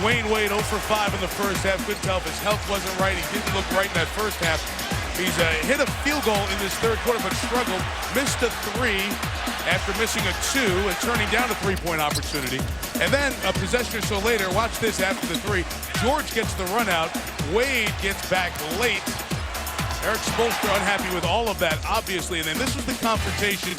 Dwayne Wade 0 for 5 in the first half. Couldn't tell if his health wasn't right. He didn't look right in that first half. He's hit a field goal in this third quarter, but struggled. Missed a 3 after missing a 2 and turning down a 3-point opportunity. And then a possession or so later, watch this after the 3. George gets the run out. Wade gets back late. Erik Spoelstra unhappy with all of that, obviously. And then this was the confrontation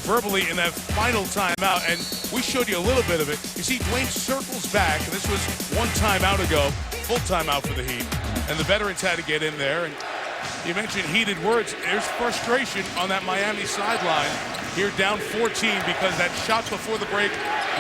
verbally in that final timeout. And we showed you a little bit of it. You see Dwayne circles back, and this was one timeout ago, full timeout for the Heat. And the veterans had to get in there. And you mentioned heated words. There's frustration on that Miami sideline. Here down 14 because that shot before the break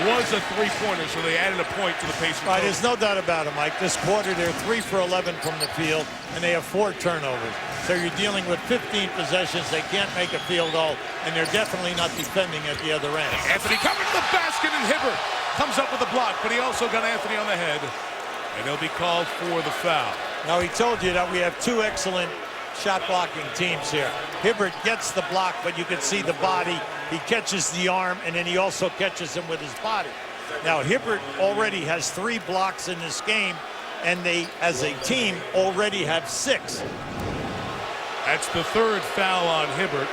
was a 3-pointer, so they added a point to the Pacers. Right, there's no doubt about it, Mike. This quarter, they're 3 for 11 from the field, and they have 4 turnovers. So you're dealing with 15 possessions. They can't make a field goal, and they're definitely not defending at the other end. Anthony coming to the basket, and Hibbert comes up with a block, but he also got Anthony on the head, and he'll be called for the foul. Now, he told you that we have 2 excellent shot blocking teams here. Hibbert gets the block, but you can see the body. He catches the arm, and then he also catches him with his body. Now, Hibbert already has 3 blocks in this game, and they, as a team, already have 6. That's the 3rd foul on Hibbert.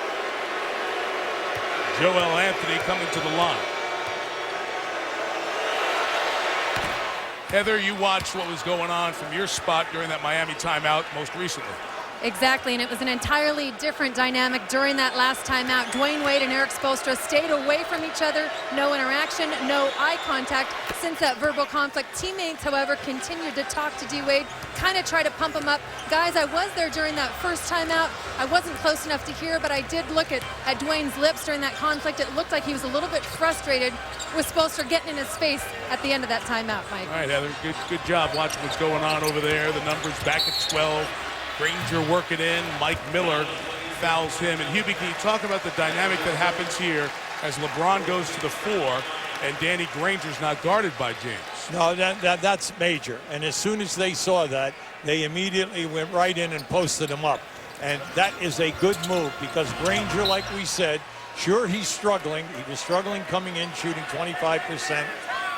Joel Anthony coming to the line. Heather, you watched what was going on from your spot during that Miami timeout most recently. Exactly, and it was an entirely different dynamic during that last timeout. Dwayne Wade and Erik Spoelstra stayed away from each other. No interaction, no eye contact since that verbal conflict. Teammates, however, continued to talk to D-Wade, kind of try to pump him up. Guys, I was there during that first timeout. I wasn't close enough to hear, but I did look at Dwayne's lips during that conflict. It looked like he was a little bit frustrated with Spoelstra getting in his face at the end of that timeout, Mike. All right, Heather, good job watching what's going on over there. The numbers back at 12. Granger working in. Mike Miller fouls him. And Hubie, can you talk about the dynamic that happens here as LeBron goes to the 4 and Danny Granger's not guarded by James? No, that's major. And as soon as they saw that, they immediately went right in and posted him up. And that is a good move because Granger, like we said, sure, he's struggling. He was struggling coming in, shooting 25%.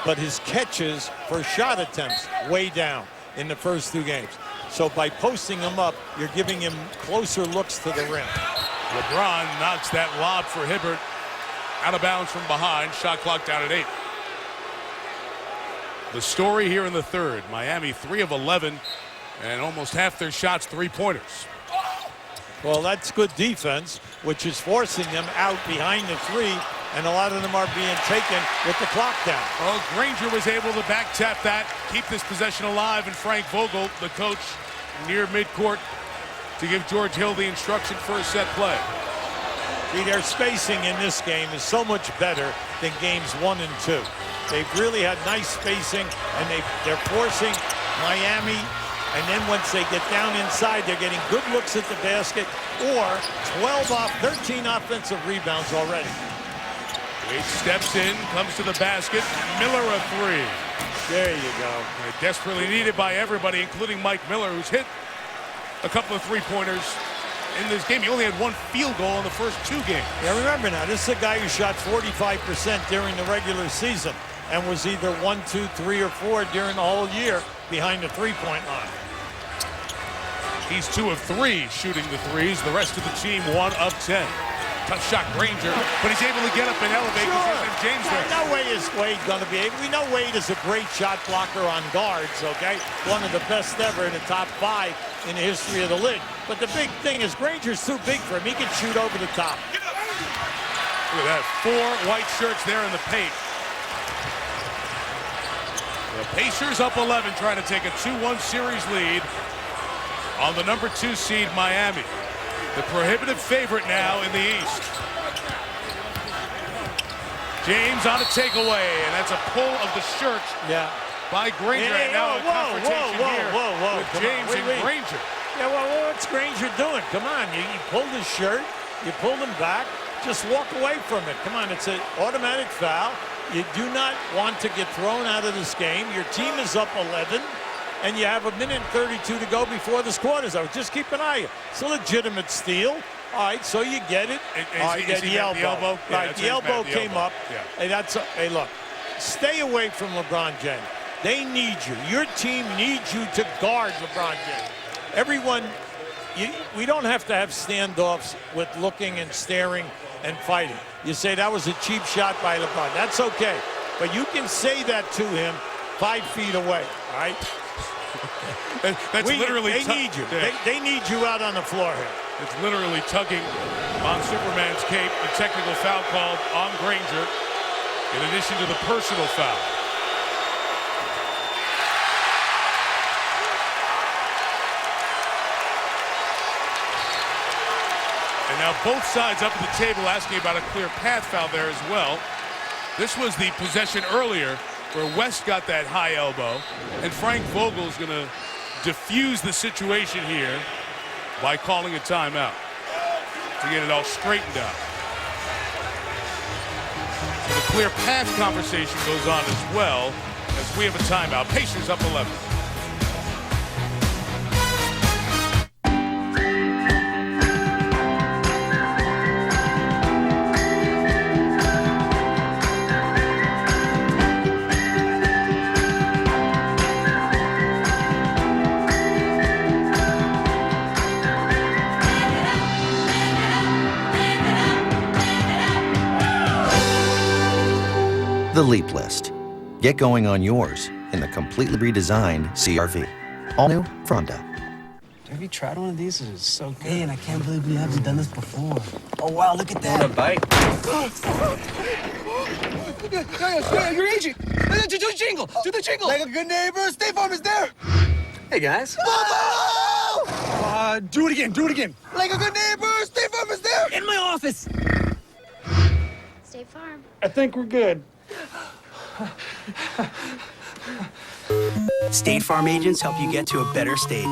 But his catches for shot attempts way down in the first 2 games. So by posting him up, you're giving him closer looks to the rim. LeBron knocks that lob for Hibbert out of bounds from behind. Shot clock down at 8. The story here in the 3rd. Miami 3 of 11, and almost half their shots 3-pointers. Well, that's good defense, which is forcing them out behind the 3, and a lot of them are being taken with the clock down. Well, Granger was able to back tap that, keep this possession alive, and Frank Vogel, the coach, near midcourt to give George Hill the instruction for a set play. See, their spacing in this game is so much better than games 1 and 2. They've really had nice spacing, and they're forcing Miami. And then once they get down inside, they're getting good looks at the basket, or 13 offensive rebounds already. Wade steps in, comes to the basket. Miller a 3. There you go. Desperately needed by everybody, including Mike Miller, who's hit a couple of 3-pointers in this game. He only had 1 field goal in the first 2 games. Yeah, remember now, this is a guy who shot 45% during the regular season and was either 1, 2, 3, or 4 during the whole year behind the 3-point line. He's 2 of 3 shooting the 3s. The rest of the team 1 of 10. Tough shot, Granger, but he's able to get up and elevate because there's James there. No way is Wade going to be able. We know Wade is a great shot blocker on guards, okay? One of the best ever in the top 5 in the history of the league. But the big thing is Granger's too big for him. He can shoot over the top. Look at that. 4 white shirts there in the paint. The Pacers up 11, trying to take a 2-1 series lead on the number 2 seed, Miami. The prohibitive favorite now in the East. James on a takeaway, and that's a pull of the shirt by Granger. And now a confrontation here with James and Granger. Yeah, well, what's Granger doing? Come on, you pulled his shirt, you pulled him back, just walk away from it. Come on, it's an automatic foul. You do not want to get thrown out of this game. Your team is up 11. And you have 1:32 to go before this quarter's over. Just keep an eye. It's a legitimate steal. All right, so you get it. All right, the elbow. Yeah, right, the elbow came up. Yeah. Hey, hey, look, stay away from LeBron James. They need you. Your team needs you to guard LeBron James. Everyone, we don't have to have standoffs with looking and staring and fighting. You say that was a cheap shot by LeBron. That's okay. But you can say that to him 5 feet away, all right? Literally they need you. Yeah. They need you out on the floor here. It's literally tugging on Superman's cape. The technical foul called on Granger, in addition to the personal foul. And now both sides up at the table asking about a clear path foul there as well. This was the possession earlier where West got that high elbow, and Frank Vogel's going to diffuse the situation here by calling a timeout to get it all straightened out. So the clear path conversation goes on as well as we have a timeout. Pacers up 11. The Leap List. Get going on yours in the completely redesigned CR-V. All new from 2ndhalf. Have you tried one of these? This is so good. Man, I can't believe we haven't done this before. Oh, wow, look at that. Want a bite? Yeah, you're aging. Do the jingle. Do the jingle. Like a good neighbor, State Farm is there. Hey, guys. Do it again. Do it again. Like a good neighbor, State Farm is there. In my office. State Farm. I think we're good. State Farm agents help you get to a better state.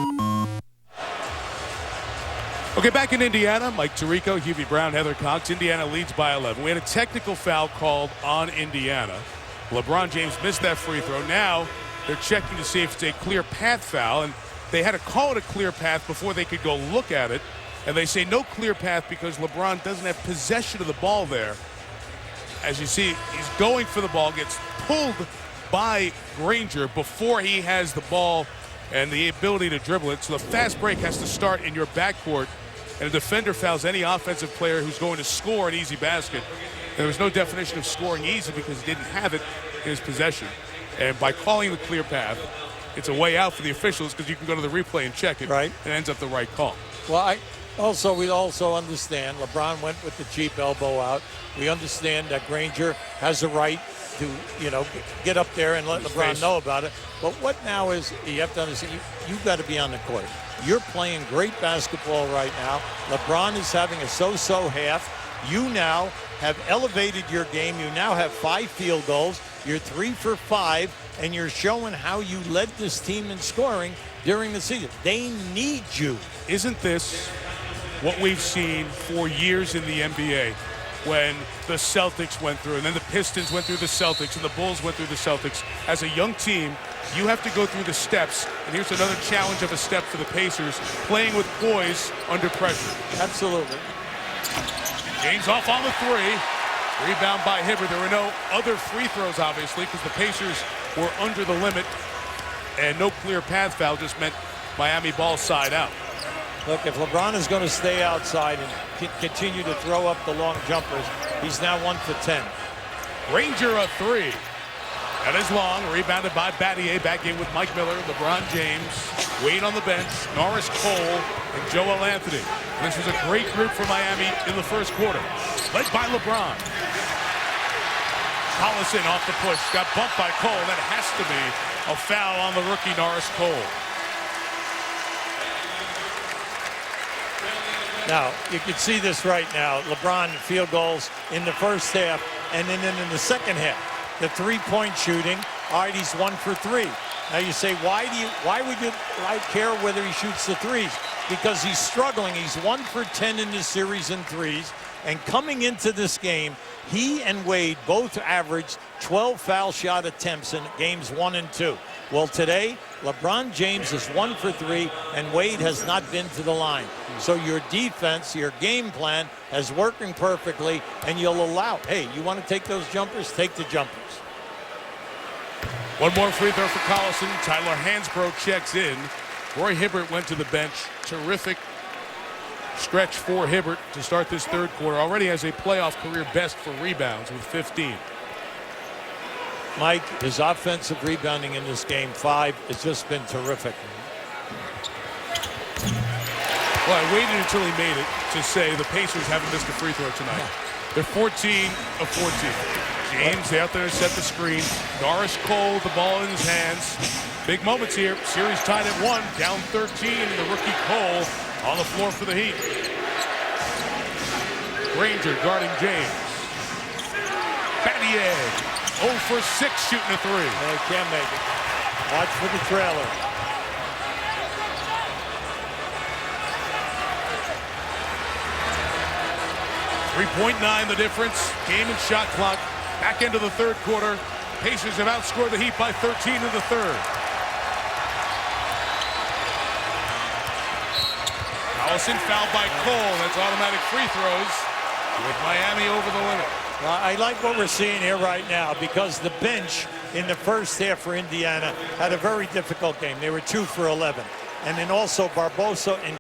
Okay, back in Indiana, Mike Tirico, Hubie Brown, Heather Cox. Indiana leads by 11. We had a technical foul called on Indiana. LeBron James missed that free throw. Now they're checking to see if it's a clear path foul, and they had to call it a clear path before they could go look at it. And they say no clear path because LeBron doesn't have possession of the ball there. As you see, he's going for the ball, gets pulled by Granger before he has the ball and the ability to dribble it. So the fast break has to start in your backcourt, and a defender fouls any offensive player who's going to score an easy basket. And there was no definition of scoring easy because he didn't have it in his possession. And by calling the clear path, it's a way out for the officials because you can go to the replay and check it. Right. And it ends up the right call. Well, we also understand LeBron went with the cheap elbow out. We understand that Granger has a right to, get up there and let LeBron know about it. But what now is, you have to understand, you've got to be on the court. You're playing great basketball right now. LeBron is having a so-so half. You now have elevated your game. You now have 5 field goals. You're 3 for 5, and you're showing how you led this team in scoring during the season. They need you. Isn't this what we've seen for years in the NBA when the Celtics went through, and then the Pistons went through the Celtics, and the Bulls went through the Celtics? As a young team, you have to go through the steps, and here's another challenge of a step for the Pacers, playing with poise under pressure. Absolutely. James off on the 3. Rebound by Hibbert. There were no other free throws, obviously, because the Pacers were under the limit, and no clear path foul just meant Miami ball side out. Look, if LeBron is going to stay outside and continue to throw up the long jumpers, he's now 1 for 10. Granger a 3. That is long. Rebounded by Battier. Back in with Mike Miller, LeBron James, Wade on the bench, Norris Cole, and Joel Anthony. This was a great group for Miami in the first quarter. Led by LeBron. Collison off the push. Got bumped by Cole. That has to be a foul on the rookie Norris Cole. Now, you can see this right now. LeBron field goals in the first half, and then in the second half, the three-point shooting. All right, he's 1 for 3. Now you say, why would you care whether he shoots the threes? Because he's struggling. He's 1 for 10 in this series in threes. And coming into this game, he and Wade both averaged 12 foul shot attempts in games 1 and 2. Well, today, LeBron James is 1 for 3, and Wade has not been to the line. So your defense, your game plan is working perfectly, and you'll allow, hey, you want to take those jumpers? Take the jumpers. One more free throw for Collison. Tyler Hansbrough checks in. Roy Hibbert went to the bench. Terrific stretch for Hibbert to start this third quarter. Already has a playoff career best for rebounds with 15. Mike, his offensive rebounding in this game, 5, has just been terrific. Well, I waited until he made it to say the Pacers haven't missed a free throw tonight. They're 14 of 14. James out there to set the screen. Norris Cole with the ball in his hands. Big moments here. Series tied at 1, down 13, and the rookie Cole on the floor for the Heat. Granger guarding James. Battier, 0 for 6 shooting a 3. They can't make it. Watch for the trailer. .9 the difference. Game and shot clock. Back into the third quarter. Pacers have outscored the Heat by 13 in the third. Collison fouled by Cole. That's automatic free throws with Miami over the limit. Well, I like what we're seeing here right now because the bench in the first half for Indiana had a very difficult game. They were 2 for 11. And then also Barbosa and